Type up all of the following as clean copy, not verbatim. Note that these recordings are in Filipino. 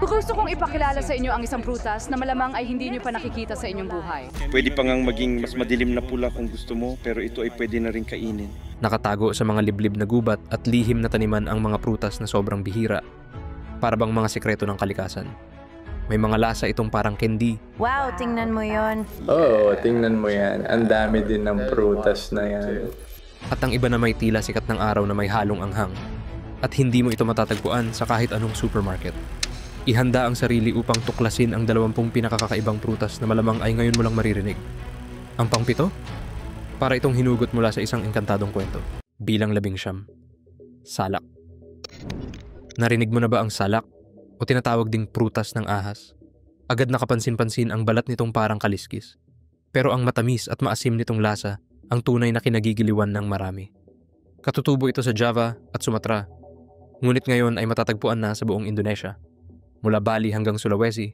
Gusto kong ipakilala sa inyo ang isang prutas na malamang ay hindi nyo pa nakikita sa inyong buhay. Pwede pa ngang maging mas madilim na pula kung gusto mo, pero ito ay pwede na rin kainin. Nakatago sa mga liblib na gubat at lihim na taniman ang mga prutas na sobrang bihira. Para bang mga sikreto ng kalikasan. May mga lasa itong parang candy. Wow, tingnan mo yon. Oo, tingnan mo yan. Ang dami din ng prutas na yan. At ang iba na may tila sikat ng araw na may halong anghang. At hindi mo ito matatagpuan sa kahit anong supermarket. Ihanda ang sarili upang tuklasin ang 20 pinakakakaibang prutas na malamang ay ngayon mo lang maririnig. Ang pang-7? Para itong hinugot mula sa isang engkantadong kwento. Bilang 19. Salak. Narinig mo na ba ang salak o tinatawag ding prutas ng ahas? Agad nakapansin-pansin ang balat nitong parang kaliskis. Pero ang matamis at maasim nitong lasa ang tunay na kinagigiliwan ng marami. Katutubo ito sa Java at Sumatra. Ngunit ngayon ay matatagpuan na sa buong Indonesia. Mula Bali hanggang Sulawesi,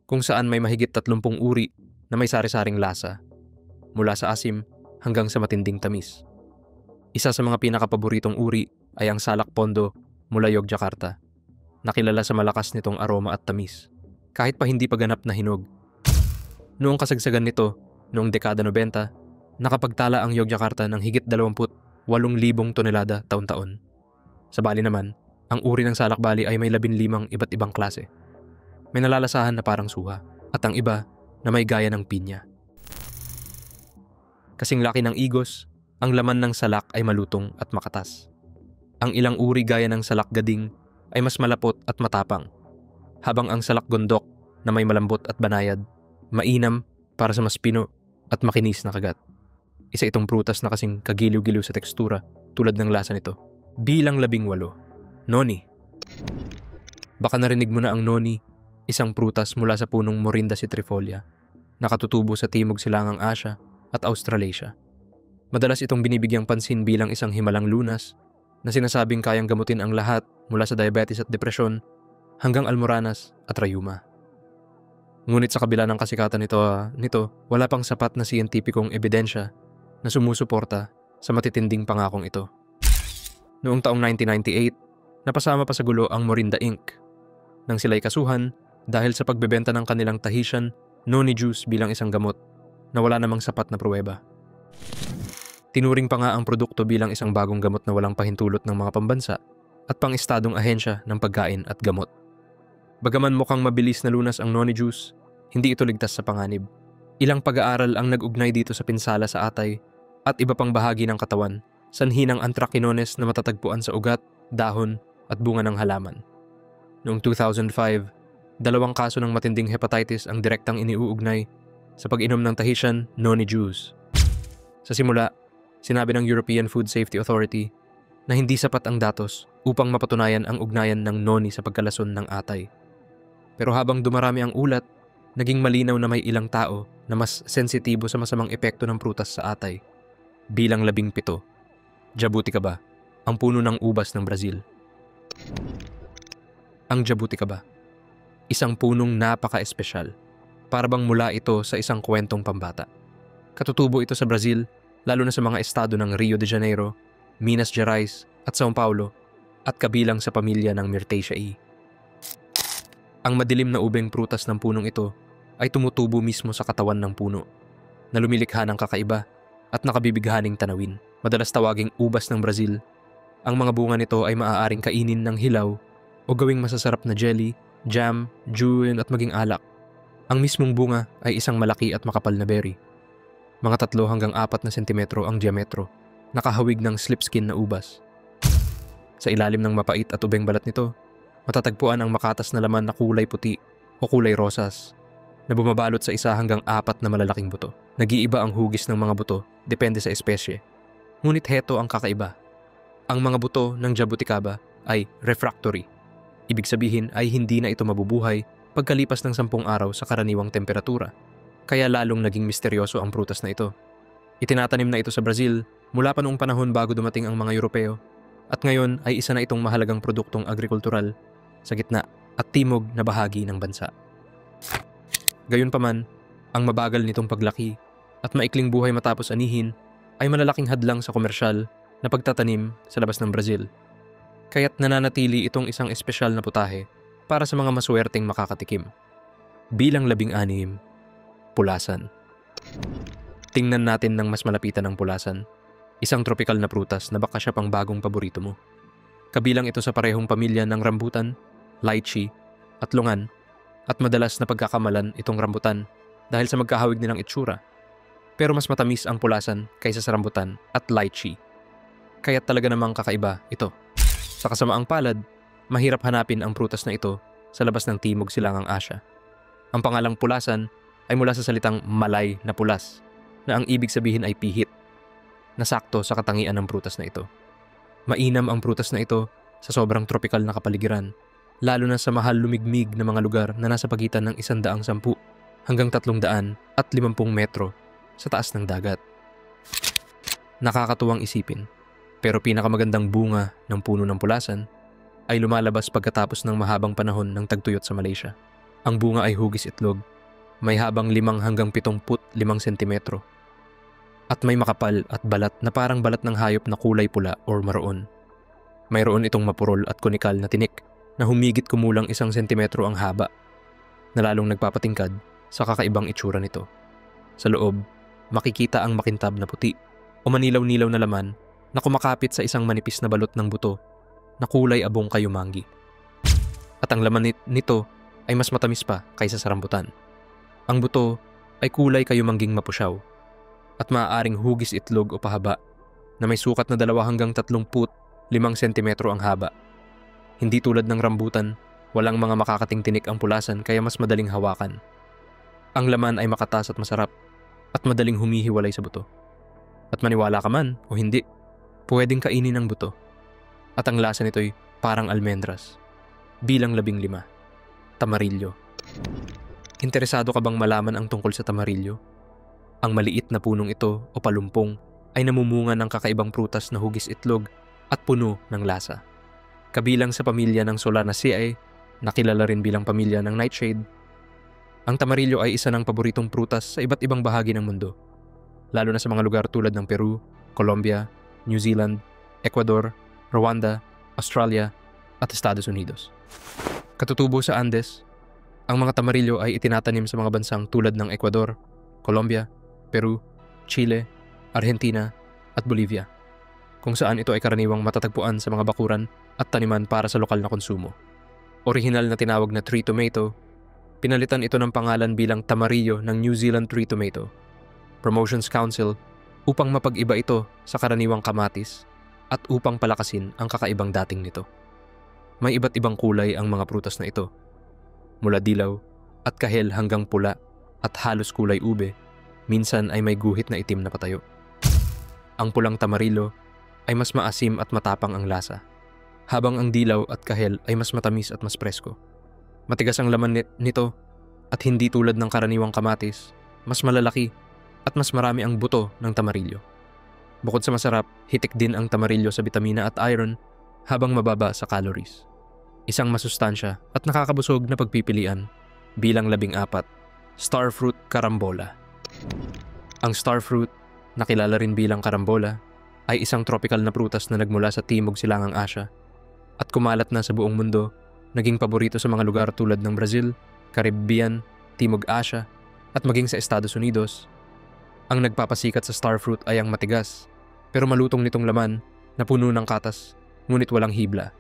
kung saan may mahigit 30 uri na may sari-saring lasa, mula sa asim hanggang sa matinding tamis. Isa sa mga pinakapaboritong uri ay ang salak pondo mula Yogyakarta, nakilala sa malakas nitong aroma at tamis, kahit pa hindi pa ganap na hinog. Noong kasagsagan nito, noong dekada 90, nakapagtala ang Yogyakarta ng higit 28,000 tonelada taon-taon. Sa Bali naman, ang uri ng salak Bali ay may 15 iba't ibang klase. May nalalasahan na parang suha at ang iba na may gaya ng pinya. Kasing laki ng igos, ang laman ng salak ay malutong at makatas. Ang ilang uri gaya ng salak gading ay mas malapot at matapang, habang ang salak gondok na may malambot at banayad, mainam para sa mas pino at makinis na kagat. Isa itong prutas na kasing kagiliw-giliw sa tekstura tulad ng lasa nito. Bilang 18. Noni. Baka narinig mo na ang noni, isang prutas mula sa punong Morinda citrifolia, nakatutubo sa Timog Silangang Asya at Australasia. Madalas itong binibigyang pansin bilang isang himalang lunas na sinasabing kayang gamutin ang lahat mula sa diabetes at depresyon hanggang almoranas at rayuma. Ngunit sa kabila ng kasikatan nito, wala pang sapat na siyentipikong ebidensya na sumusuporta sa matitinding pangakong ito. Noong taong 1998, napasama pa sa gulo ang Morinda Inc. nang sila'y kasuhan dahil sa pagbebenta ng kanilang Tahitian noni juice bilang isang gamot na wala namang sapat na pruweba. Tinuring pa nga ang produkto bilang isang bagong gamot na walang pahintulot ng mga pambansa at pang-estadong ahensya ng pagkain at gamot. Bagaman mukhang mabilis na lunas ang noni juice, hindi ito ligtas sa panganib. Ilang pag-aaral ang nag-ugnay dito sa pinsala sa atay at iba pang bahagi ng katawan, sanhi ng anthracinones na matatagpuan sa ugat, dahon at bunga ng halaman. Noong 2005, 2 kaso ng matinding hepatitis ang direktang iniuugnay sa pag-inom ng Tahitian noni juice. Sa simula, sinabi ng European Food Safety Authority na hindi sapat ang datos upang mapatunayan ang ugnayan ng noni sa pagkalason ng atay. Pero habang dumarami ang ulat, naging malinaw na may ilang tao na mas sensitibo sa masamang epekto ng prutas sa atay. Bilang 17. Jabuticaba, ang puno ng ubas ng Brazil. Ang jabuticaba, isang punong napaka-espesyal. Para bang mula ito sa isang kwentong pambata. Katutubo ito sa Brazil, lalo na sa mga estado ng Rio de Janeiro, Minas Gerais at São Paulo, at kabilang sa pamilya ng Myrtaceae. Ang madilim na ubeng prutas ng punong ito ay tumutubo mismo sa katawan ng puno, na lumilikha ng kakaiba at nakabibighaning tanawin. Madalas tawaging ubas ng Brazil. Ang mga bunga nito ay maaaring kainin ng hilaw o gawing masasarap na jelly, jam, juin at maging alak. Ang mismong bunga ay isang malaki at makapal na berry. Mga 3 hanggang 4 na sentimetro ang diametro, nakahawig ng slipskin na ubas. Sa ilalim ng mapait at ubeng balat nito, matatagpuan ang makatas na laman na kulay puti o kulay rosas na bumabalot sa 1 hanggang 4 na malalaking buto. Nag-iiba ang hugis ng mga buto depende sa espesye. Ngunit heto ang kakaiba. Ang mga buto ng jabuticaba ay refractory. Ibig sabihin ay hindi na ito mabubuhay pagkalipas ng 10 araw sa karaniwang temperatura. Kaya lalong naging misteryoso ang prutas na ito. Itinatanim na ito sa Brazil mula pa noong panahon bago dumating ang mga Europeo at ngayon ay isa na itong mahalagang produktong agrikultural sa gitna at timog na bahagi ng bansa. Gayunpaman, ang mabagal nitong paglaki at maikling buhay matapos anihin ay malalaking hadlang sa komersyal na pagtatanim sa labas ng Brazil. Kaya't nananatili itong isang espesyal na putahe para sa mga maswerteng makakatikim. Bilang 16, pulasan. Tingnan natin ng mas malapitan ng pulasan. Isang tropikal na prutas na baka siya pang bagong paborito mo. Kabilang ito sa parehong pamilya ng rambutan, lychee, at lungan, at madalas na pagkakamalan itong rambutan dahil sa magkahawig nilang itsura. Pero mas matamis ang pulasan kaysa sa rambutan at lychee. Kaya talaga namang kakaiba ito. Sa kasamaang palad, mahirap hanapin ang prutas na ito sa labas ng Timog Silangang Asya. Ang pangalang pulasan ay mula sa salitang Malay na pulas, na ang ibig sabihin ay pihit, na sakto sa katangian ng prutas na ito. Mainam ang prutas na ito sa sobrang tropikal na kapaligiran, lalo na sa mahal lumigmig na mga lugar na nasa pagitan ng 110 hanggang 350 metro sa taas ng dagat. Nakakatuwang isipin, pero pinakamagandang bunga ng puno ng pulasan ay lumalabas pagkatapos ng mahabang panahon ng tagtuyot sa Malaysia. Ang bunga ay hugis itlog, may habang 5 hanggang 75 sentimetro, at may makapal at balat na parang balat ng hayop na kulay pula or maroon. Mayroon itong mapurol at konikal na tinik na humigit kumulang 1 sentimetro ang haba, na lalong nagpapatingkad sa kakaibang itsura nito. Sa loob, makikita ang makintab na puti o manilaw-nilaw na laman na kumakapit sa isang manipis na balot ng buto na kulay abong kayumanggi. At ang laman nito ay mas matamis pa kaysa sa rambutan. Ang buto ay kulay kayumangging mapusyaw at maaaring hugis itlog o pahaba na may sukat na 2 hanggang 35 sentimetro ang haba. Hindi tulad ng rambutan, walang mga makakating tinik ang pulasan kaya mas madaling hawakan. Ang laman ay makatas at masarap at madaling humihiwalay sa buto. At maniwala ka man o hindi, pwedeng kainin ang buto. At ang lasa nito'y parang almendras. Bilang 15, tamarilyo. Interesado ka bang malaman ang tungkol sa tamarilyo? Ang maliit na punong ito o palumpong ay namumunga ng kakaibang prutas na hugis itlog at puno ng lasa. Kabilang sa pamilya ng Solanaceae, nakilala rin bilang pamilya ng nightshade, ang tamarilyo ay isa ng paboritong prutas sa iba't ibang bahagi ng mundo, lalo na sa mga lugar tulad ng Peru, Colombia, New Zealand, Ecuador, Rwanda, Australia, at Estados Unidos. Katutubo sa Andes, ang mga tamarilyo ay itinatanim sa mga bansang tulad ng Ecuador, Colombia, Peru, Chile, Argentina, at Bolivia, kung saan ito ay karaniwang matatagpuan sa mga bakuran at taniman para sa lokal na konsumo. Orihinal na tinawag na tree tomato, pinalitan ito ng pangalan bilang tamarillo ng New Zealand Tree Tomato Promotions Council upang mapag-iba ito sa karaniwang kamatis at upang palakasin ang kakaibang dating nito. May iba't ibang kulay ang mga prutas na ito, mula dilaw at kahel hanggang pula at halos kulay ube, minsan ay may guhit na itim na patayo. Ang pulang tamarillo ay mas maasim at matapang ang lasa, habang ang dilaw at kahel ay mas matamis at mas presko. Matigas ang laman nito at hindi tulad ng karaniwang kamatis, mas malalaki at mas marami ang buto ng tamarillo. Bukod sa masarap, hitik din ang tamarillo sa bitamina at iron habang mababa sa calories. Isang masustansya at nakakabusog na pagpipilian. Bilang 14, starfruit carambola. Ang starfruit, nakilala rin bilang carambola, ay isang tropical na prutas na nagmula sa Timog Silangang Asya at kumalat na sa buong mundo, naging paborito sa mga lugar tulad ng Brazil, Caribbean, Timog Asya at maging sa Estados Unidos. Ang nagpapasikat sa starfruit ay ang matigas pero malutong nitong laman na puno ng katas ngunit walang hibla.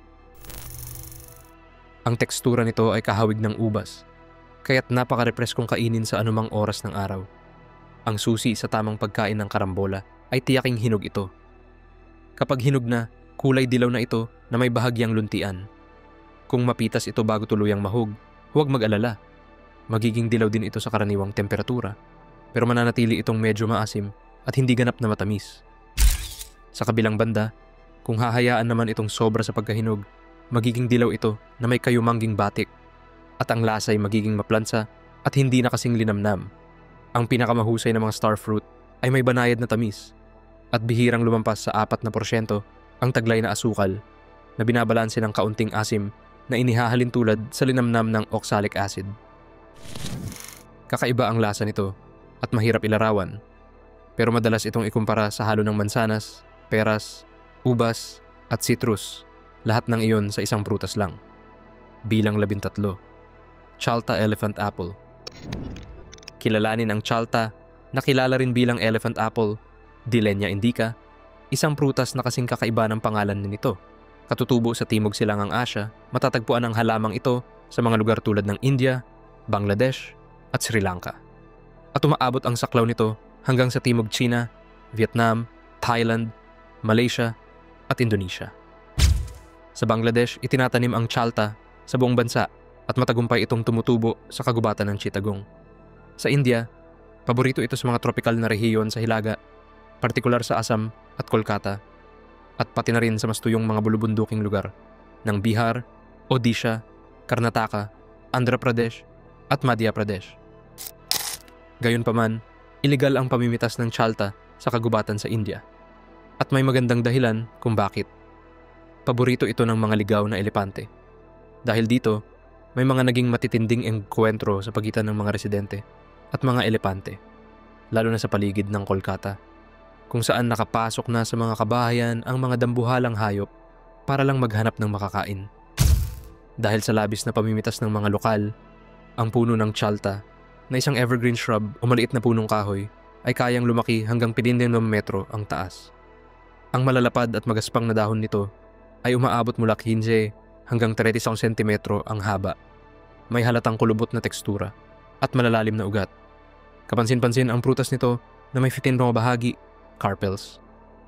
Ang tekstura nito ay kahawig ng ubas, kaya't napaka-represkong kainin sa anumang oras ng araw. Ang susi sa tamang pagkain ng karambola ay tiyaking hinog ito. Kapag hinog na, kulay dilaw na ito na may bahagyang luntian. Kung mapitas ito bago tuluyang mahog, huwag mag-alala. Magiging dilaw din ito sa karaniwang temperatura, pero mananatili itong medyo maasim at hindi ganap na matamis. Sa kabilang banda, kung hahayaan naman itong sobra sa pagkahinog, magiging dilaw ito na may kayumangging batik at ang lasa ay magiging maplansa at hindi na kasing linamnam. Ang pinakamahusay na mga starfruit ay may banayad na tamis at bihirang lumampas sa 4% ang taglay na asukal na binabalanse ng kaunting asim na inihahalin tulad sa linamnam ng oxalic acid. Kakaiba ang lasa nito at mahirap ilarawan, pero madalas itong ikumpara sa halo ng mansanas, peras, ubas at citrus, lahat ng iyon sa isang prutas lang. bilang 13. Chalta Elephant Apple. Kilalanin ang chalta, na kilala rin bilang elephant apple, Dillenia indica, isang prutas na kasing kakaiba ng pangalan nito. Katutubo sa Timog Silangang Asya, matatagpuan ang halamang ito sa mga lugar tulad ng India, Bangladesh, at Sri Lanka. At umaabot ang saklaw nito hanggang sa Timog China, Vietnam, Thailand, Malaysia, at Indonesia. Sa Bangladesh, itinatanim ang chalta sa buong bansa at matagumpay itong tumutubo sa kagubatan ng Chittagong. Sa India, paborito ito sa mga tropical na rehiyon sa Hilaga, partikular sa Assam at Kolkata, at pati na rin sa mas tuyong mga bulubunduking lugar ng Bihar, Odisha, Karnataka, Andhra Pradesh, at Madhya Pradesh. Gayunpaman, iligal ang pamimitas ng chalta sa kagubatan sa India. At may magandang dahilan kung bakit. Paborito ito ng mga ligaw na elepante. Dahil dito, may mga naging matitinding engkwentro sa pagitan ng mga residente at mga elepante, lalo na sa paligid ng Kolkata, kung saan nakapasok na sa mga kabahayan ang mga dambuhalang hayop para lang maghanap ng makakain. Dahil sa labis na pamimitas ng mga lokal, ang puno ng chalta, na isang evergreen shrub o maliit na punong kahoy, ay kayang lumaki hanggang 15 metro ang taas. Ang malalapad at magaspang na dahon nito ay umaabot mula 15 hanggang 31 sentimetro ang haba. May halatang kulubot na tekstura at malalalim na ugat. Kapansin-pansin ang prutas nito na may 15 mga bahagi, carpels,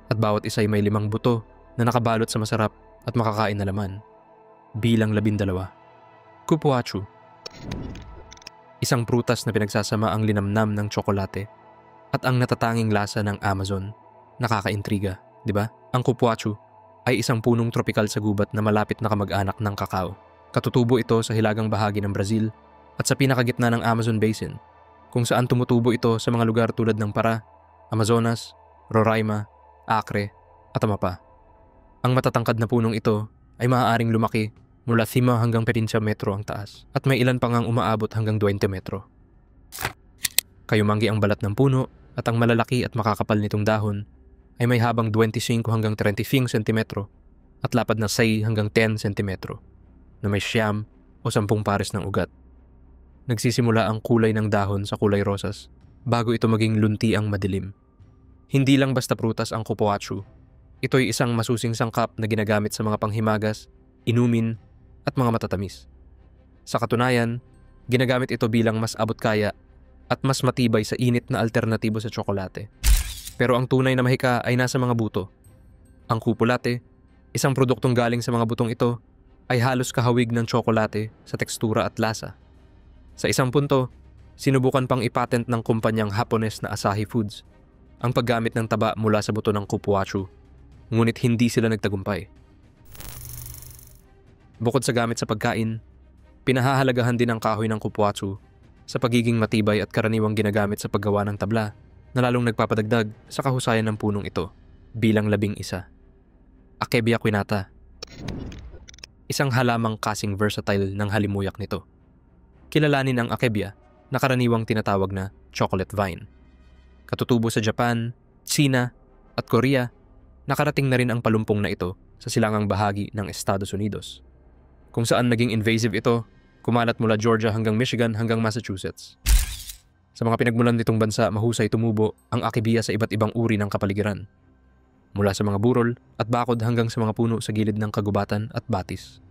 at bawat isa ay may 5 buto na nakabalot sa masarap at makakain na laman. Bilang 12. Kupuachu. Isang prutas na pinagsasama ang linamnam ng tsokolate at ang natatanging lasa ng Amazon. Nakakaintriga, di ba? Ang kupuachu ay isang punong tropikal sa gubat na malapit na kamag-anak ng kakao. Katutubo ito sa hilagang bahagi ng Brazil at sa pinakagitna ng Amazon Basin, kung saan tumutubo ito sa mga lugar tulad ng Pará, Amazonas, Roraima, Acre, at Amapá. Ang matatangkad na punong ito ay maaaring lumaki mula 5 hanggang 15 metro ang taas at may ilan pang umaabot hanggang 20 metro. Kayumanggi ang balat ng puno at ang malalaki at makakapal nitong dahon ay may habang 25 hanggang 35 sentimetro at lapad na 6 hanggang 10 sentimetro na may 9 o 10 pares ng ugat. Nagsisimula ang kulay ng dahon sa kulay rosas bago ito maging lunti ang madilim. Hindi lang basta prutas ang kupuachu. Ito'y isang masusing sangkap na ginagamit sa mga panghimagas, inumin, at mga matatamis. Sa katunayan, ginagamit ito bilang mas abot kaya at mas matibay sa init na alternatibo sa tsokolate. Pero ang tunay na mahika ay nasa mga buto. Ang kupulate, isang produktong galing sa mga butong ito, ay halos kahawig ng tsokolate sa tekstura at lasa. Sa isang punto, sinubukan pang ipatent ng kumpanyang Hapones na Asahi Foods ang paggamit ng taba mula sa buto ng kupuachu, ngunit hindi sila nagtagumpay. Bukod sa gamit sa pagkain, pinahahalagahan din ang kahoy ng kupuachu sa pagiging matibay at karaniwang ginagamit sa paggawa ng tabla na lalong nagpapadagdag sa kahusayan ng punong ito bilang 11. Akebia quinata. Isang halamang kasing versatile ng halimuyak nito. Kilalanin ang akebia na karaniwang tinatawag na chocolate vine. Katutubo sa Japan, China, at Korea, nakarating na rin ang palumpong na ito sa silangang bahagi ng Estados Unidos, kung saan naging invasive ito, kumalat mula Georgia hanggang Michigan hanggang Massachusetts. Sa mga pinagmulan nitong bansa, mahusay tumubo ang akebia sa iba't ibang uri ng kapaligiran, mula sa mga burol at bakod hanggang sa mga puno sa gilid ng kagubatan at batis.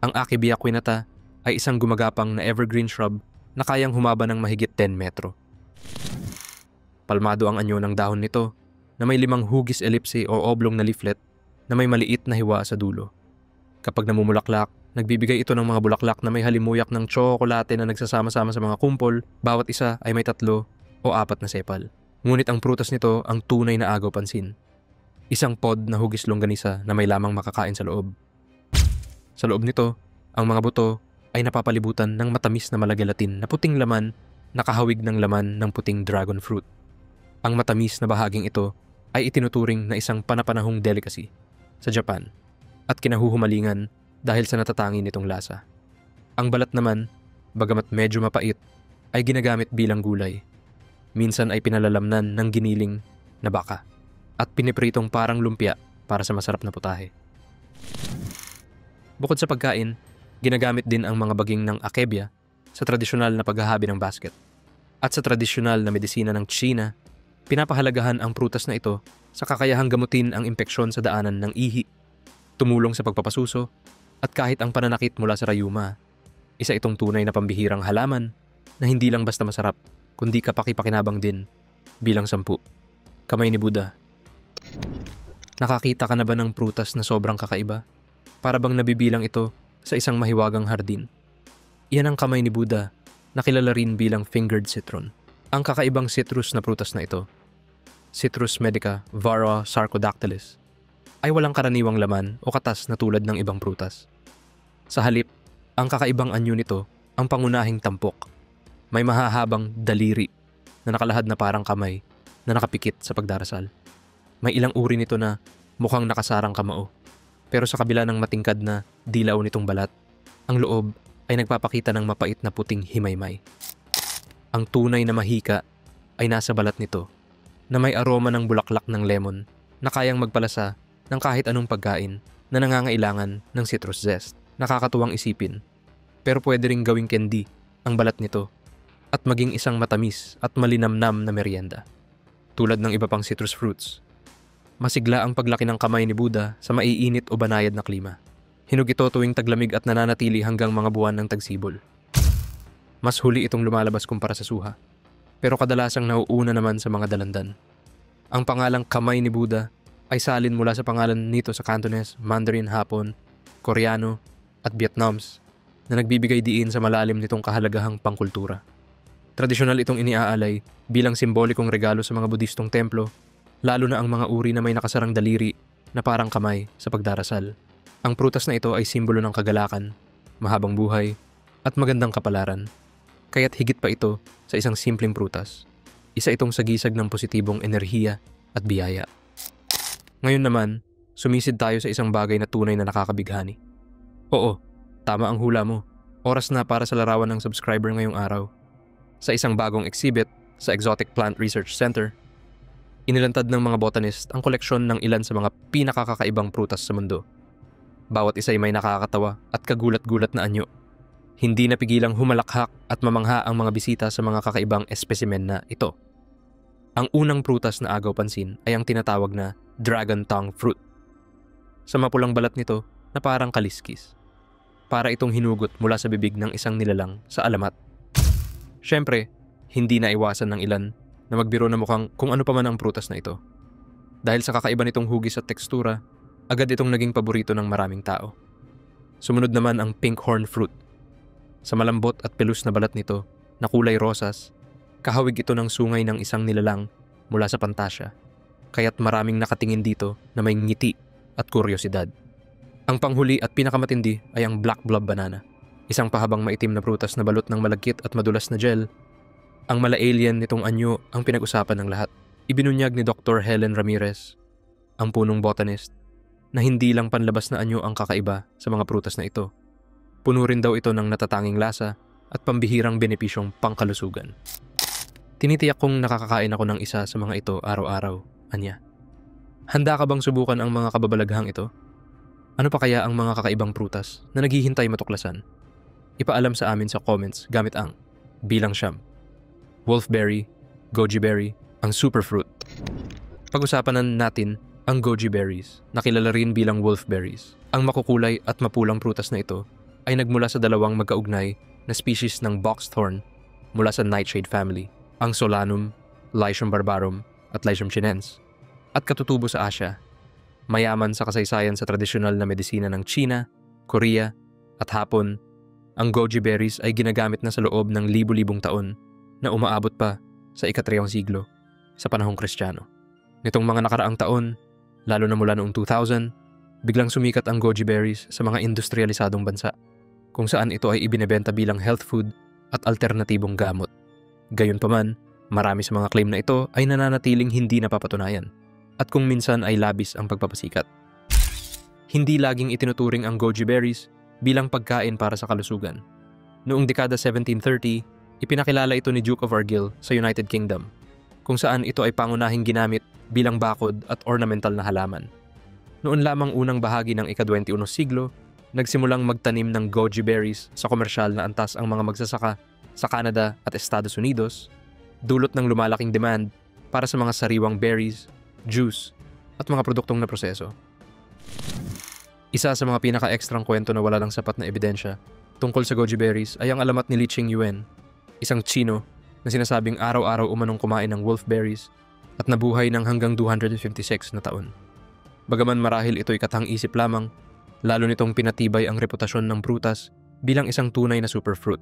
Ang akebia quinata ay isang gumagapang na evergreen shrub na kayang humaba ng mahigit 10 metro. Palmado ang anyo ng dahon nito na may 5 hugis ellipse o oblong na leaflet na may maliit na hiwa sa dulo. Kapag namumulaklak, nagbibigay ito ng mga bulaklak na may halimuyak ng tsokolate na nagsasama-sama sa mga kumpol, bawat isa ay may 3 o 4 na sepal. Ngunit ang prutas nito ang tunay na agaw pansin. Isang pod na hugis longganisa na may lamang makakain sa loob. Sa loob nito, ang mga buto ay napapalibutan ng matamis na malagalatin na puting laman na kahawig ng laman ng puting dragon fruit. Ang matamis na bahaging ito ay itinuturing na isang panapanahong delicacy sa Japan at kinahuhumalingan dahil sa natatangi nitong lasa. Ang balat naman, bagamat medyo mapait, ay ginagamit bilang gulay. Minsan ay pinalalamnan ng giniling na baka at pinipritong parang lumpia para sa masarap na putahe. Bukod sa pagkain, Ginagamit din ang mga baging ng akebia sa tradisyonal na paghahabi ng basket. At sa tradisyonal na medisina ng Tsina, pinapahalagahan ang prutas na ito sa kakayahang gamutin ang impeksyon sa daanan ng ihi, tumulong sa pagpapasuso, at kahit ang pananakit mula sa rayuma. Isa itong tunay na pambihirang halaman na hindi lang basta masarap, kundi kapaki-pakinabang din bilang 10. Kamay ni Buddha. Nakakita ka na ba ng prutas na sobrang kakaiba? Para bang nabibilang ito sa isang mahiwagang hardin? Iyan ang kamay ni Buddha, na kilala rin bilang fingered citron. Ang kakaibang citrus na prutas na ito, Citrus medica vara sarcodactylis, ay walang karaniwang laman o katas na tulad ng ibang prutas. Sa halip, ang kakaibang anyo nito ang pangunahing tampok. May mahahabang daliri na nakalahad na parang kamay na nakapikit sa pagdarasal. May ilang uri nito na mukhang nakasarang kamao. Pero sa kabila ng matingkad na dilaw nitong balat, ang loob ay nagpapakita ng mapait na puting himaymay. Ang tunay na mahika ay nasa balat nito na may aroma ng bulaklak ng lemon na kayang magpalasa ng kahit anong pagkain na nangangailangan ng citrus zest. Nakakatuwang isipin, pero pwede ring gawing candy ang balat nito at maging isang matamis at malinamnam na merienda. Tulad ng iba pang citrus fruits, masigla ang paglaki ng kamay ni Buddha sa maiinit o banayad na klima. Hinog ito tuwing taglamig at nananatili hanggang mga buwan ng tagsibol. Mas huli itong lumalabas kumpara sa suha, pero kadalasang nauuna naman sa mga dalandan. Ang pangalang kamay ni Buddha ay salin mula sa pangalan nito sa Cantonese, Mandarin, Hapon, Koreano, at Vietnams na nagbibigay diin sa malalim nitong kahalagahang pangkultura. Tradisyonal itong iniaalay bilang simbolikong regalo sa mga Budistong templo, lalo na ang mga uri na may nakasarang daliri na parang kamay sa pagdarasal. Ang prutas na ito ay simbolo ng kagalakan, mahabang buhay, at magandang kapalaran. Kaya't higit pa ito sa isang simpleng prutas. Isa itong sagisag ng positibong enerhiya at biyaya. Ngayon naman, sumisid tayo sa isang bagay na tunay na nakakabighani. Oo, tama ang hula mo. Oras na para sa larawan ng subscriber ngayong araw. Sa isang bagong exhibit sa Exotic Plant Research Center, inilantad ng mga botanist ang koleksyon ng ilan sa mga pinakakakaibang prutas sa mundo. Bawat isa ay may nakakatawa at kagulat-gulat na anyo. Hindi napigilang humalakhak at mamangha ang mga bisita sa mga kakaibang espesimen na ito. Ang unang prutas na agaw pansin ay ang tinatawag na dragon tongue fruit. Sa mapulang balat nito na parang kaliskis, para itong hinugot mula sa bibig ng isang nilalang sa alamat. Siyempre, hindi na iwasan ng ilan na magbiro na mukhang kung ano pa man ang prutas na ito. Dahil sa kakaiba nitong hugis at tekstura, agad itong naging paborito ng maraming tao. Sumunod naman ang pinkhorn fruit. Sa malambot at pelus na balat nito na kulay rosas, kahawig ito ng sungay ng isang nilalang mula sa Pantasya, kaya't maraming nakatingin dito na may ngiti at kuryosidad. Ang panghuli at pinakamatindi ay ang black blob banana, isang pahabang maitim na prutas na balot ng malagkit at madulas na gel. Ang mala-alien nitong anyo ang pinag-usapan ng lahat. Ibinunyag ni Dr. Helen Ramirez, ang punong botanist, na hindi lang panlabas na anyo ang kakaiba sa mga prutas na ito. Puno rin daw ito ng natatanging lasa at pambihirang benepisyong pangkalusugan. Tinitiyak kong nakakakain ako ng isa sa mga ito araw-araw, anya. Handa ka bang subukan ang mga kababalaghang ito? Ano pa kaya ang mga kakaibang prutas na naghihintay matuklasan? Ipaalam sa amin sa comments gamit ang bilang siyam, wolfberry, goji berry, ang superfruit. Pag-usapan natin ang goji berries, na kilala rin bilang wolfberries. Ang makukulay at mapulang prutas na ito ay nagmula sa dalawang magkaugnay na species ng boxthorn mula sa nightshade family, ang Solanum, Lycium barbarum at Lycium chinense, at katutubo sa Asia. Mayaman sa kasaysayan sa tradisyonal na medisina ng China, Korea, at Hapon, ang goji berries ay ginagamit na sa loob ng libu-libong taon na umaabot pa sa ika-3 siglo sa panahong Kristiyano. Nitong mga nakaraang taon, lalo na mula noong 2000, biglang sumikat ang goji berries sa mga industrialisadong bansa, kung saan ito ay ibinebenta bilang health food at alternatibong gamot. Gayunpaman, marami sa mga claim na ito ay nananatiling hindi napapatunayan, at kung minsan ay labis ang pagpapasikat. Hindi laging itinuturing ang goji berries bilang pagkain para sa kalusugan. Noong dekada 1730, ipinakilala ito ni Duke of Argyll sa United Kingdom, kung saan ito ay pangunahing ginamit bilang bakod at ornamental na halaman. Noon lamang unang bahagi ng ika-21 siglo, nagsimulang magtanim ng goji berries sa komersyal na antas ang mga magsasaka sa Canada at Estados Unidos, dulot ng lumalaking demand para sa mga sariwang berries, juice, at mga produktong na proseso. Isa sa mga pinaka-ekstrang kwento na wala lang sapat na ebidensya tungkol sa goji berries ay ang alamat ni Li Qingyuan, isang Tsino na sinasabing araw-araw umanong kumain ng wolfberries at nabuhay ng hanggang 256 na taon. Bagaman marahil ito'y kathang-isip lamang, lalo nitong pinatibay ang reputasyon ng prutas bilang isang tunay na superfruit.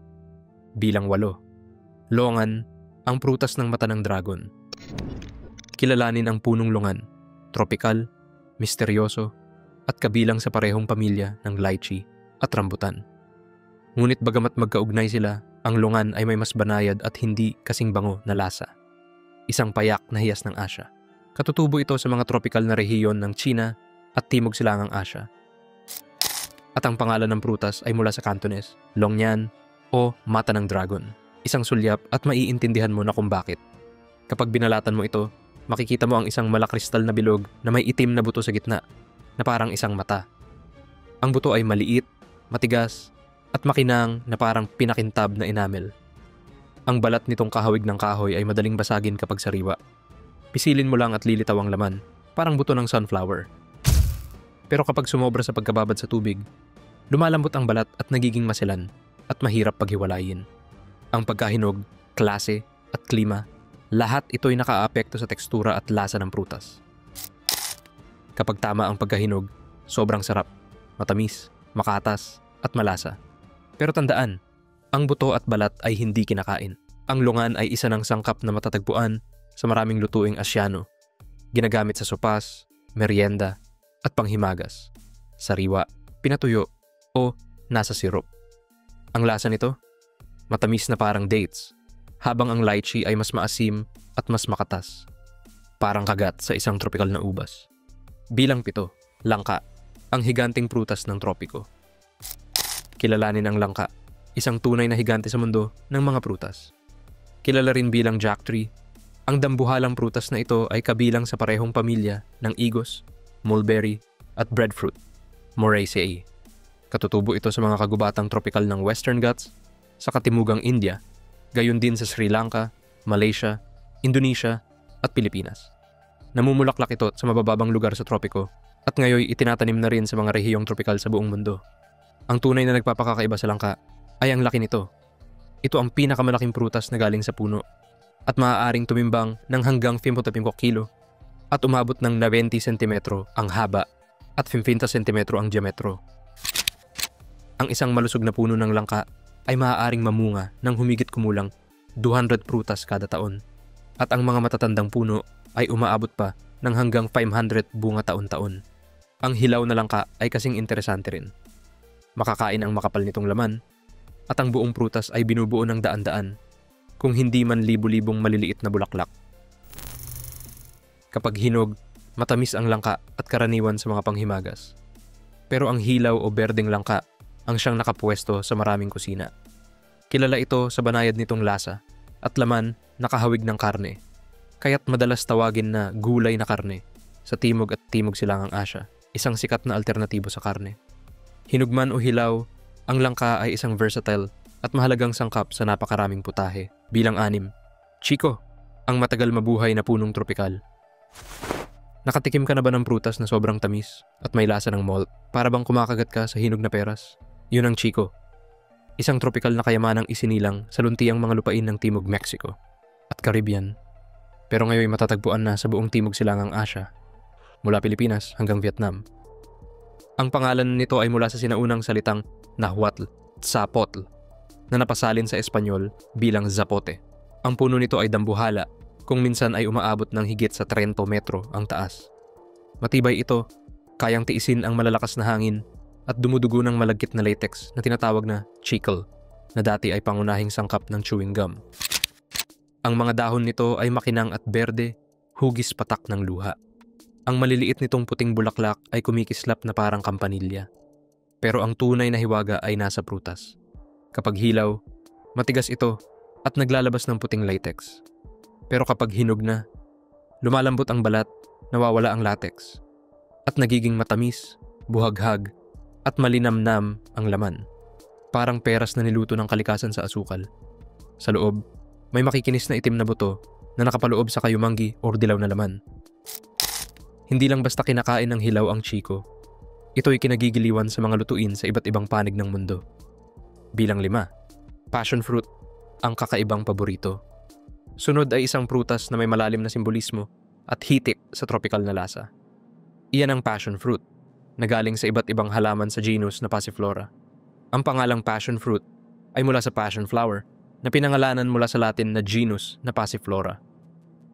Bilang 8. Longan, ang prutas ng mata ng dragon. Kilalanin ang punong longan, tropikal, misteryoso, at kabilang sa parehong pamilya ng lychee at rambutan. Ngunit bagamat magkaugnay sila, ang longan ay may mas banayad at hindi kasing bango na lasa. Isang payak na hiyas ng Asya. Katutubo ito sa mga tropikal na rehiyon ng China at Timog Silangang Asya. At ang pangalan ng prutas ay mula sa Cantonese, Longyan o mata ng dragon. Isang sulyap at maiintindihan mo na kung bakit. Kapag binalatan mo ito, makikita mo ang isang malakristal na bilog na may itim na buto sa gitna, na parang isang mata. Ang buto ay maliit, matigas, at makinang na parang pinakintab na enamel. Ang balat nitong kahawig ng kahoy ay madaling basagin kapag sariwa. Pisilin mo lang at lilitaw ang laman, parang buto ng sunflower. Pero kapag sumobra sa pagkababad sa tubig, lumalambot ang balat at nagiging masilan at mahirap paghiwalayin. Ang pagkahinog, klase at klima, lahat ito'y nakaapekto sa tekstura at lasa ng prutas. Kapag tama ang pagkahinog, sobrang sarap, matamis, makatas at malasa. Pero tandaan, ang buto at balat ay hindi kinakain. Ang longan ay isa ng sangkap na matatagpuan sa maraming lutuing Asyano. Ginagamit sa sopas, merienda, at panghimagas, sariwa, pinatuyo, o nasa sirup. Ang lasa nito, matamis na parang dates, habang ang lychee ay mas maasim at mas makatas, parang kagat sa isang tropikal na ubas. Bilang 7, langka, ang higanting prutas ng tropiko. Kilalanin ang langka, isang tunay na higante sa mundo ng mga prutas. Kilala rin bilang jack tree, ang dambuhalang prutas na ito ay kabilang sa parehong pamilya ng igos, mulberry, at breadfruit, Moraceae. Katutubo ito sa mga kagubatang tropikal ng Western Ghats, sa katimugang India, gayon din sa Sri Lanka, Malaysia, Indonesia, at Pilipinas. Namumulaklak ito sa mabababang lugar sa tropiko at ngayon itinatanim na rin sa mga rehiyong tropikal sa buong mundo. Ang tunay na nagpapakakaiba sa langka ay ang laki nito. Ito ang pinakamalaking prutas na galing sa puno at maaaring tumimbang ng hanggang 55 kilo at umabot ng 90 cm ang haba at 50 cm ang diametro. Ang isang malusog na puno ng langka ay maaaring mamunga ng humigit kumulang 200 prutas kada taon at ang mga matatandang puno ay umaabot pa ng hanggang 500 bunga taon-taon. Ang hilaw na langka ay kasing interesante rin. Makakain ang makapal nitong laman at ang buong prutas ay binubuo ng daan-daan, kung hindi man libu-libong maliliit na bulaklak. Kapag hinog, matamis ang langka at karaniwan sa mga panghimagas. Pero ang hilaw o berdeng langka ang siyang nakapwesto sa maraming kusina. Kilala ito sa banayad nitong lasa at laman na kahawig ng karne, kaya't madalas tawagin na gulay na karne sa Timog at Timog Silangang Asya, isang sikat na alternatibo sa karne. Hinugman o hilaw, ang langka ay isang versatile at mahalagang sangkap sa napakaraming putahe. Bilang 6, chiko, ang matagal mabuhay na punong tropikal. Nakatikim ka na ba ng prutas na sobrang tamis at may lasa ng malt para bang kumakagat ka sa hinog na peras? Yun ang chiko. Isang tropikal na kayamanang isinilang sa luntiang mga lupain ng Timog Mexico at Caribbean. Pero ngayon matatagpuan na sa buong Timog Silangang Asya, mula Pilipinas hanggang Vietnam. Ang pangalan nito ay mula sa sinaunang salitang Nahuatl, Tzapotl, na napasalin sa Espanyol bilang zapote. Ang puno nito ay dambuhala, kung minsan ay umaabot ng higit sa 30 metro ang taas. Matibay ito, kayang tiisin ang malalakas na hangin at dumudugo ng malagkit na latex na tinatawag na chicle, na dati ay pangunahing sangkap ng chewing gum. Ang mga dahon nito ay makinang at berde, hugis patak ng luha. Ang maliliit nitong puting bulaklak ay kumikislap na parang kampanilya. Pero ang tunay na hiwaga ay nasa prutas. Kapag hilaw, matigas ito at naglalabas ng puting latex. Pero kapag hinog na, lumalambot ang balat, nawawala ang latex, at nagiging matamis, buhaghag, at malinamnam ang laman. Parang peras na niluto ng kalikasan sa asukal. Sa loob, may makikinis na itim na buto na nakapaloob sa kayumanggi o dilaw na laman. Hindi lang basta kinakain ng hilaw ang chiko. Ito'y kinagigiliwan sa mga lutuin sa iba't ibang panig ng mundo. Bilang 5, passion fruit, ang kakaibang paborito. Sunod ay isang prutas na may malalim na simbolismo at hitik sa tropical na lasa. Iyan ang passion fruit, na galing sa iba't ibang halaman sa genus na Passiflora. Ang pangalang passion fruit ay mula sa passion flower na pinangalanan mula sa Latin na genus na Passiflora.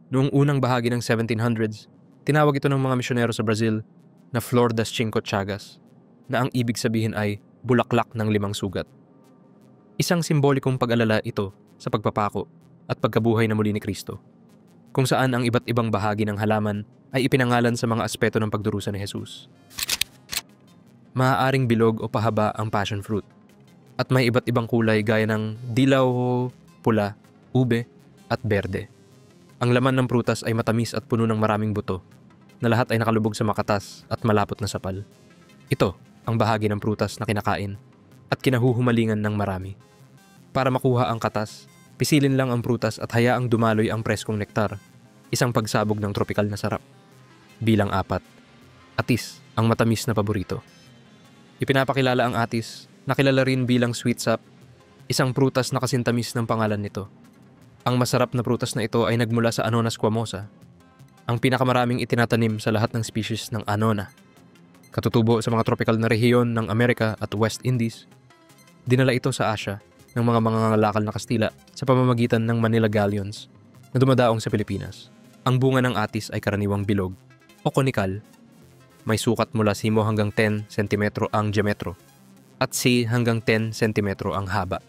Noong unang bahagi ng 1700s, tinawag ito ng mga misyonero sa Brazil na Flor das Cinco Chagas, na ang ibig sabihin ay bulaklak ng 5 sugat. Isang simbolikong pag-alala ito sa pagpapako at pagkabuhay na muli ni Kristo, kung saan ang iba't ibang bahagi ng halaman ay ipinangalan sa mga aspeto ng pagdurusa ni Jesus. Maaaring bilog o pahaba ang passion fruit, at may iba't ibang kulay gaya ng dilaw, pula, ube, at berde. Ang laman ng prutas ay matamis at puno ng maraming buto, na lahat ay nakalubog sa makatas at malapot na sapal. Ito ang bahagi ng prutas na kinakain at kinahuhumalingan ng marami. Para makuha ang katas, pisilin lang ang prutas at hayaang dumaloy ang preskong nektar, isang pagsabog ng tropikal na sarap. Bilang 4, atis, ang matamis na paborito. Ipinapakilala ang atis, na kilala rin bilang sweet sap, isang prutas na kasintamis ng pangalan nito. Ang masarap na prutas na ito ay nagmula sa Annona squamosa, ang pinakamaraming itinatanim sa lahat ng species ng Annona. Katutubo sa mga tropical na rehiyon ng Amerika at West Indies. Dinala ito sa Asia ng mga mangangalakal na Kastila sa pamamagitan ng Manila galleons na dumadaong sa Pilipinas. Ang bunga ng atis ay karaniwang bilog o conical. May sukat mula 5 hanggang 10 cm ang diametro at 10 hanggang 10 cm ang haba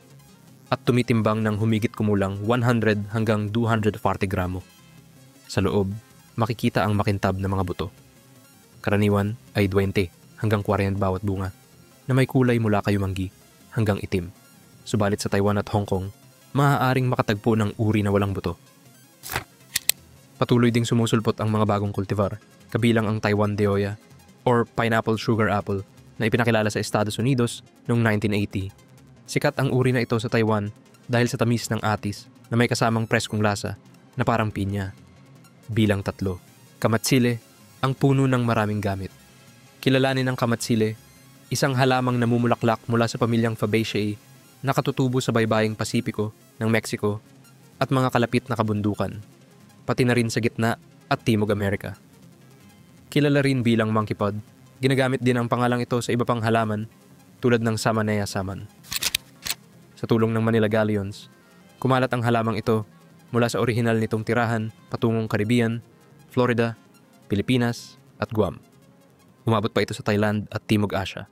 at tumitimbang ng humigit kumulang 100 hanggang 240 gramo. Sa loob, makikita ang makintab na mga buto. Karaniwan ay 20 hanggang 40 bawat bunga na may kulay mula kayumanggi hanggang itim. Subalit sa Taiwan at Hong Kong, maaaring makatagpo ng uri na walang buto. Patuloy ding sumusulpot ang mga bagong kultivar, kabilang ang Taiwan Deoya or Pineapple Sugar Apple na ipinakilala sa Estados Unidos noong 1980. Sikat ang uri na ito sa Taiwan dahil sa tamis ng atis na may kasamang preskong lasa na parang pinya. Bilang 3, kamatsile, ang puno ng maraming gamit. Kilalanin ang kamatsile, isang halamang namumulaklak mula sa pamilyang Fabaceae na katutubo sa baybaying Pasipiko ng Mexico at mga kalapit na kabundukan, pati na rin sa gitna at Timog Amerika. Kilala rin bilang monkey pod, ginagamit din ang pangalang ito sa iba pang halaman tulad ng Samanea saman. Sa tulong ng Manila galleons, kumalat ang halamang ito mula sa orihinal nitong tirahan patungong Caribbean, Florida, Pilipinas at Guam. Umabot pa ito sa Thailand at Timog Asya,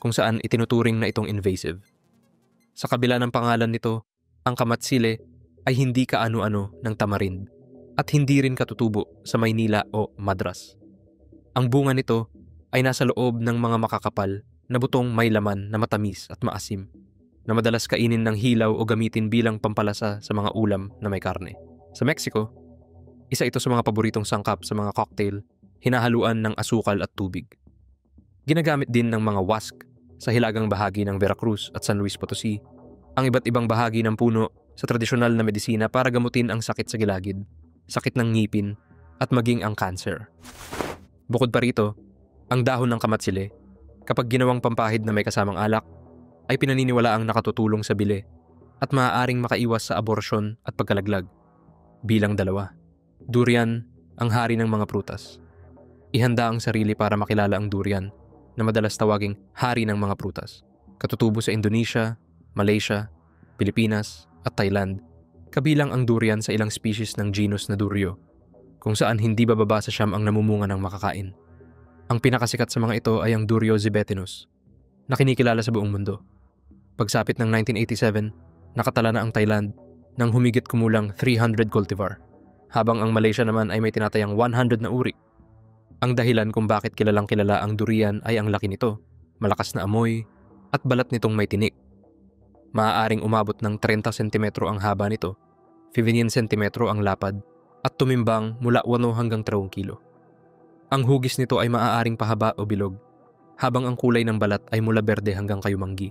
kung saan itinuturing na itong invasive. Sa kabila ng pangalan nito, ang kamatsile ay hindi kaano-ano ng tamarind at hindi rin katutubo sa Maynila o Madras. Ang bunga nito ay nasa loob ng mga makakapal na butong may laman na matamis at maasim, na madalas kainin ng hilaw o gamitin bilang pampalasa sa mga ulam na may karne. Sa Mexico, isa ito sa mga paboritong sangkap sa mga cocktail, hinahaluan ng asukal at tubig. Ginagamit din ng mga wask sa hilagang bahagi ng Veracruz at San Luis Potosí, ang iba't ibang bahagi ng puno sa tradisyonal na medisina para gamutin ang sakit sa gilagid, sakit ng ngipin, at maging ang cancer. Bukod pa rito, ang dahon ng kamatsile, kapag ginawang pampahid na may kasamang alak, ay pinaniniwalaang nakatutulong sa bili at maaaring makaiwas sa abortion at pagkalaglag. Bilang 2, durian, ang hari ng mga prutas. Ihanda ang sarili para makilala ang durian, na madalas tawaging hari ng mga prutas. Katutubo sa Indonesia, Malaysia, Pilipinas at Thailand, kabilang ang durian sa ilang species ng genus na Durio, kung saan hindi bababa sa 9 ang namumunga ng makakain. Ang pinakasikat sa mga ito ay ang Durio zibetinus, na kinikilala sa buong mundo. Pagsapit ng 1987, nakatala na ang Thailand ng humigit kumulang 300 cultivar, habang ang Malaysia naman ay may tinatayang 100 na uri. Ang dahilan kung bakit kilalang kilala ang durian ay ang laki nito, malakas na amoy, at balat nitong may tinik. Maaaring umabot ng 30 cm ang haba nito, 15 cm ang lapad, at tumimbang mula 8 hanggang 3 kilo. Ang hugis nito ay maaaring pahaba o bilog, habang ang kulay ng balat ay mula berde hanggang kayumanggi,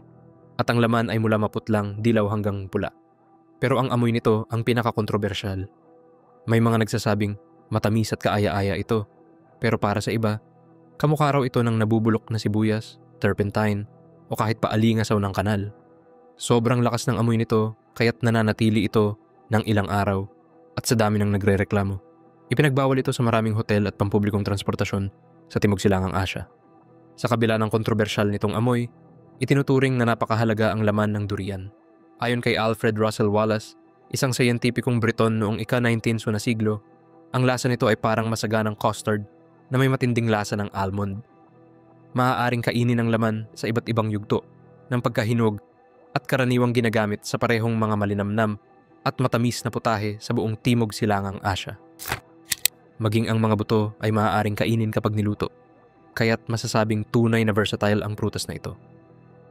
at ang laman ay mula maputlang, dilaw hanggang pula. Pero ang amoy nito ang pinakakontrobersyal. May mga nagsasabing matamis at kaaya-aya ito, pero para sa iba, kamukha raw ito ng nabubulok na sibuyas, turpentine, o kahit paalingasaw ng kanal. Sobrang lakas ng amoy nito kaya't nananatili ito ng ilang araw at sa dami ng nagrereklamo. Ipinagbawal ito sa maraming hotel at pampublikong transportasyon sa Timog Silangang Asya. Sa kabila ng kontrobersyal nitong amoy, itinuturing na napakahalaga ang laman ng durian. Ayon kay Alfred Russel Wallace, isang siyentipikong Briton noong ika-19 na siglo, ang lasa nito ay parang masaganang custard na may matinding lasa ng almond. Maaaring kainin ang laman sa iba't ibang yugto ng pagkahinog at karaniwang ginagamit sa parehong mga malinamnam at matamis na putahe sa buong Timog Silangang Asya. Maging ang mga buto ay maaaring kainin kapag niluto, kaya't masasabing tunay na versatile ang prutas na ito.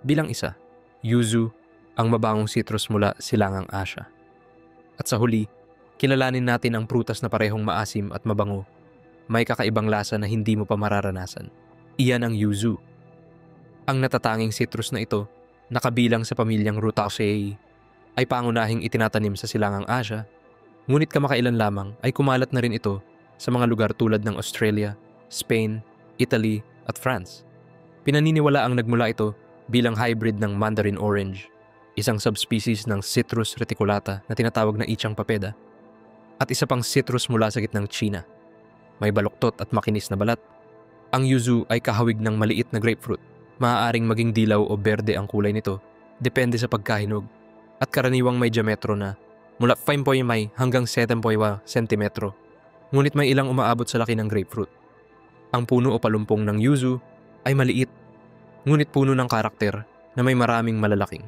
Bilang isa, yuzu, ang mabangong citrus mula Silangang Asya. At sa huli, kilalanin natin ang prutas na parehong maasim at mabango. May kakaibang lasa na hindi mo pa mararanasan. Iyan ang yuzu. Ang natatanging citrus na ito, nakabilang sa pamilyang Rutaceae, ay pangunahing itinatanim sa Silangang Asya, ngunit kamakailan lamang ay kumalat na rin ito sa mga lugar tulad ng Australia, Spain, Italy at France. Pinaniniwala ang nagmula ito bilang hybrid ng Mandarin Orange, isang subspecies ng Citrus reticulata na tinatawag na Ichang papeda, at isa pang citrus mula sa gitnang China. May baluktot at makinis na balat. Ang yuzu ay kahawig ng maliit na grapefruit. Maaaring maging dilaw o berde ang kulay nito, depende sa pagkahinog, at karaniwang may diametro na mula 5.5 hanggang 7.5 sentimetro, ngunit may ilang umaabot sa laki ng grapefruit. Ang puno o palumpong ng yuzu ay maliit, ngunit puno ng karakter na may maraming malalaking,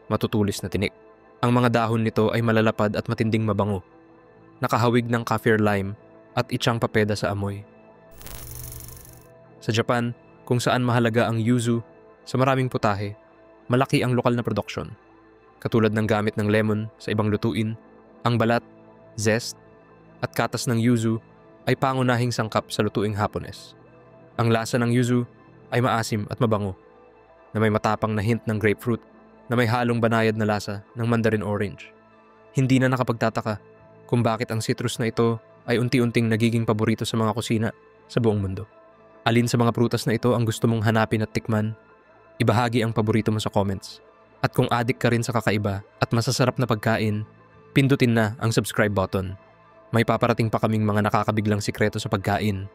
matutulis na tinik. Ang mga dahon nito ay malalapad at matinding mabango, nakahawig ng kaffir lime at Ichang papeda sa amoy. Sa Japan, kung saan mahalaga ang yuzu sa maraming putahe, malaki ang lokal na produksyon. Katulad ng gamit ng lemon sa ibang lutuin, ang balat, zest, at katas ng yuzu ay pangunahing sangkap sa lutuing Hapones. Ang lasa ng yuzu ay maasim at mabango, na may matapang na hint ng grapefruit na may halong banayad na lasa ng Mandarin Orange. Hindi na nakapagtataka kung bakit ang citrus na ito ay unti-unting nagiging paborito sa mga kusina sa buong mundo. Alin sa mga prutas na ito ang gusto mong hanapin at tikman? Ibahagi ang paborito mo sa comments. At kung addict ka rin sa kakaiba at masasarap na pagkain, pindutin na ang subscribe button. May paparating pa kaming mga nakakabiglang sikreto sa pagkain